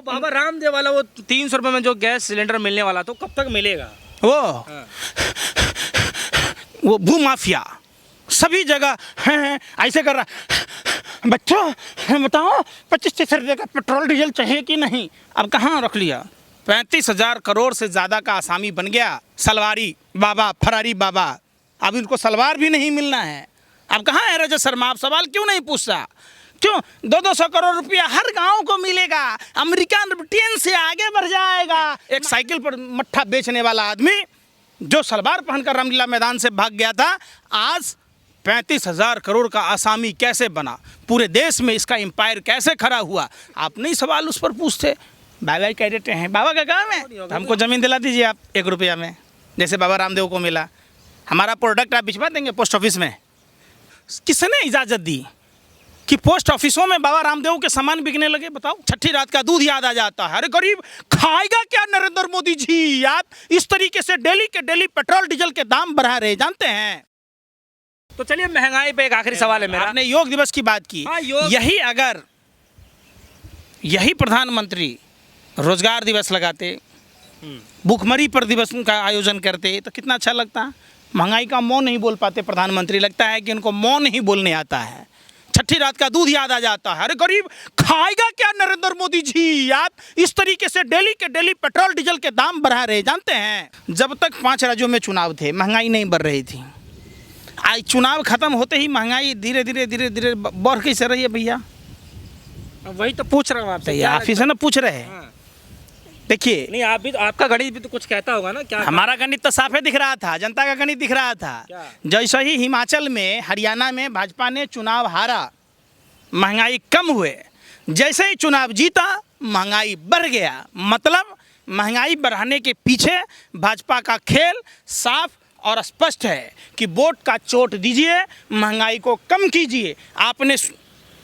वो बाबा रामदेव वाला वो 300 रुपये में जो गैस सिलेंडर मिलने वाला तो कब तक मिलेगा? वो भूमाफिया सभी जगह हैं ऐसे कर रहा। बच्चों बताओ 25-30 रुपये का पेट्रोल डीजल चाहिए कि नहीं? अब कहाँ रख लिया? 35,000 करोड़ से ज़्यादा का आसामी बन गया सलवारी बाबा, फरारी बाबा। अब इनको सलवार भी नहीं मिलना है। अब कहाँ है रजत शर्मा? आप सवाल क्यों नहीं पूछता? क्यों 200 करोड़ रुपया हर गांव को मिलेगा? अमेरिका ब्रिटेन से आगे बढ़ जाएगा। एक साइकिल पर मट्ठा बेचने वाला आदमी जो सलवार पहनकर रामलीला मैदान से भाग गया था, आज 35,000 करोड़ का आसामी कैसे बना? पूरे देश में इसका एम्पायर कैसे खड़ा हुआ? आप नहीं सवाल उस पर पूछते। बाबा कह देते हैं बाबा का काम है, तो हमको ज़मीन दिला दीजिए आप 1 रुपया में, जैसे बाबा रामदेव को मिला। हमारा प्रोडक्ट आप भिजवा देंगे पोस्ट ऑफिस में। किसने इजाज़त दी कि पोस्ट ऑफिसों में बाबा रामदेव के सामान बिकने लगे? बताओ, छठी रात का दूध याद आ जाता है। अरे गरीब खाएगा क्या नरेंद्र मोदी जी? आप इस तरीके से डेली के डेली पेट्रोल डीजल के दाम बढ़ा रहे, जानते हैं। तो चलिए महंगाई पे एक आखिरी सवाल है मेरा। आपने योग दिवस की बात की। यही प्रधानमंत्री रोजगार दिवस लगाते, भूखमरी पर दिवस का आयोजन करते तो कितना अच्छा लगता। महंगाई का मौन नहीं बोल पाते प्रधानमंत्री, लगता है कि उनको मौन नहीं बोलने आता है। छठी रात का दूध याद आ जाता है। अरे गरीब खाएगा क्या नरेंद्र मोदी जी? आप इस तरीके से डेली के डेली पेट्रोल डीजल के दाम बढ़ा रहे, जानते हैं। जब तक 5 राज्यों में चुनाव थे महंगाई नहीं बढ़ रही थी। आज चुनाव खत्म होते ही महंगाई धीरे धीरे बढ़ कैसे रही है भैया? वही तो पूछ रहा हूँ आपसे। आप ही से ना पूछ रहे हैं। देखिए, नहीं आप भी तो, आपका गणित भी तो कुछ कहता होगा ना? क्या हमारा गणित तो साफे दिख रहा था, जनता का गणित दिख रहा था। जैसे ही हिमाचल में, हरियाणा में भाजपा ने चुनाव हारा, महंगाई कम हुए। जैसे ही चुनाव जीता, महंगाई बढ़ गया। मतलब महंगाई बढ़ाने के पीछे भाजपा का खेल साफ और स्पष्ट है कि वोट का चोट दीजिए, महंगाई को कम कीजिए। आपने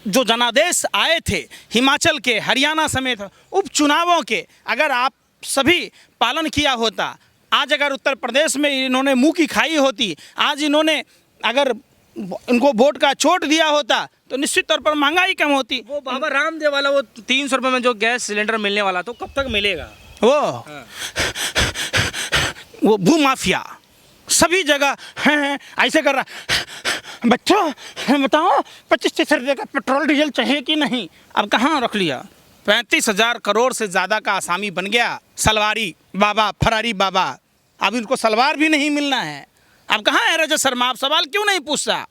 जो जनादेश आए थे हिमाचल के, हरियाणा समेत उपचुनावों के, अगर आप सभी पालन किया होता, आज अगर उत्तर प्रदेश में इन्होंने मुंह की खाई होती, आज इन्होंने अगर इनको वोट का चोट दिया होता तो निश्चित तौर पर महंगाई कम होती। वो बाबा रामदेव वाला वो 300 रुपये में जो गैस सिलेंडर मिलने वाला तो कब तक मिलेगा? वो भूमाफिया सभी जगह हैं ऐसे कर रहा। बच्चों बताओ 25-30 रुपये का पेट्रोल डीजल चाहिए कि नहीं? अब कहाँ रख लिया? 35,000 करोड़ से ज़्यादा का आसामी बन गया सलवारी बाबा, फरारी बाबा। अब इनको सलवार भी नहीं मिलना है। अब कहाँ है रजत शर्मा? आप सवाल क्यों नहीं पूछता?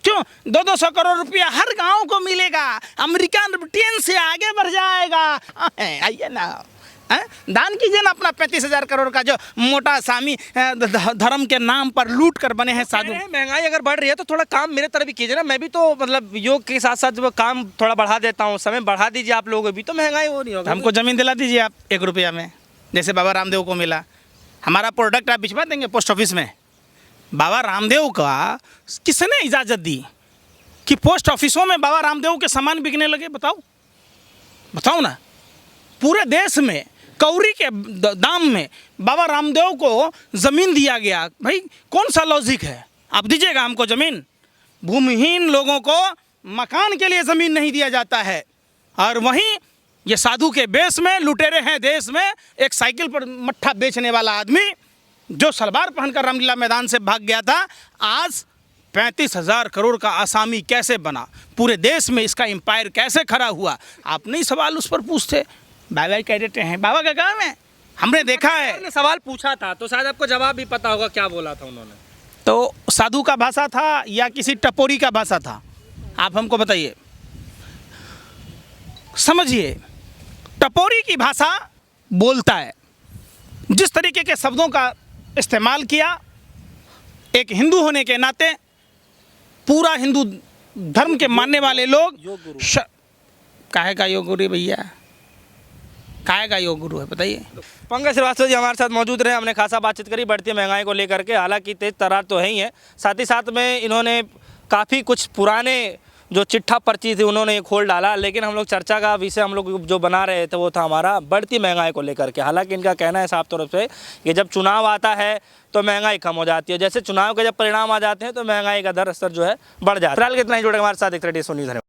क्यों 200 करोड़ रुपया हर गांव को मिलेगा? अमेरिका ब्रिटेन से आगे बढ़ जाएगा। आइए ना, दान कीजिए ना अपना 35,000 करोड़ का जो मोटा सामी धर्म के नाम पर लूट कर बने हैं साधु। महंगाई अगर बढ़ रही है तो थोड़ा काम मेरे तरफ भी कीजिए ना। मैं भी तो मतलब योग के साथ साथ जो काम थोड़ा बढ़ा देता हूँ, समय बढ़ा दीजिए आप लोगों भी, तो महंगाई हो नहीं होगी। हमको ज़मीन दिला दीजिए आप 1 रुपया में, जैसे बाबा रामदेव को मिला। हमारा प्रोडक्ट आप भिजवा देंगे पोस्ट ऑफिस में। बाबा रामदेव का किसने इजाज़त दी कि पोस्ट ऑफिसों में बाबा रामदेव के सामान बिकने लगे? बताओ ना। पूरे देश में कौड़ी के दाम में बाबा रामदेव को ज़मीन दिया गया। भाई कौन सा लॉजिक है? आप दीजिएगा हमको ज़मीन। भूमिहीन लोगों को मकान के लिए ज़मीन नहीं दिया जाता है, और वहीं ये साधु के बेस में लुटेरे हैं देश में। एक साइकिल पर मट्ठा बेचने वाला आदमी जो सलवार पहनकर रामलीला मैदान से भाग गया था, आज 35,000 करोड़ का आसामी कैसे बना? पूरे देश में इसका एम्पायर कैसे खड़ा हुआ? आप नहीं सवाल उस पर पूछते। बाबा कह देते हैं बाबा का काम है। हमने देखा है, सवाल पूछा था तो शायद आपको जवाब भी पता होगा क्या बोला था उन्होंने। तो साधु का भाषा था या किसी टपोरी का भाषा था? आप हमको बताइए। समझिए, टपोरी की भाषा बोलता है। जिस तरीके के शब्दों का इस्तेमाल किया, एक हिंदू होने के नाते पूरा हिंदू धर्म के मानने वाले लोग काहे का योग गुरु भैया, काहे का योग गुरु है बताइए। पंकज श्रीवास्तव जी हमारे साथ मौजूद रहे। हमने खासा बातचीत करी बढ़ती महंगाई को लेकर के। हालांकि तेज तरार तो है ही है, साथ ही साथ में इन्होंने काफ़ी कुछ पुराने जो चिट्ठा पर्ची थी उन्होंने एक खोल डाला। लेकिन हम लोग चर्चा का विषय हम लोग जो बना रहे थे वो था हमारा बढ़ती महंगाई को लेकर के। हालांकि इनका कहना है साफ तौर से कि जब चुनाव आता है तो महंगाई कम हो जाती है, जैसे चुनाव के जब परिणाम आ जाते हैं तो महंगाई का दर स्तर जो है बढ़ जाता है। फिलहाल कितना ही जुड़े हमारे साथ, एक न्यूज़।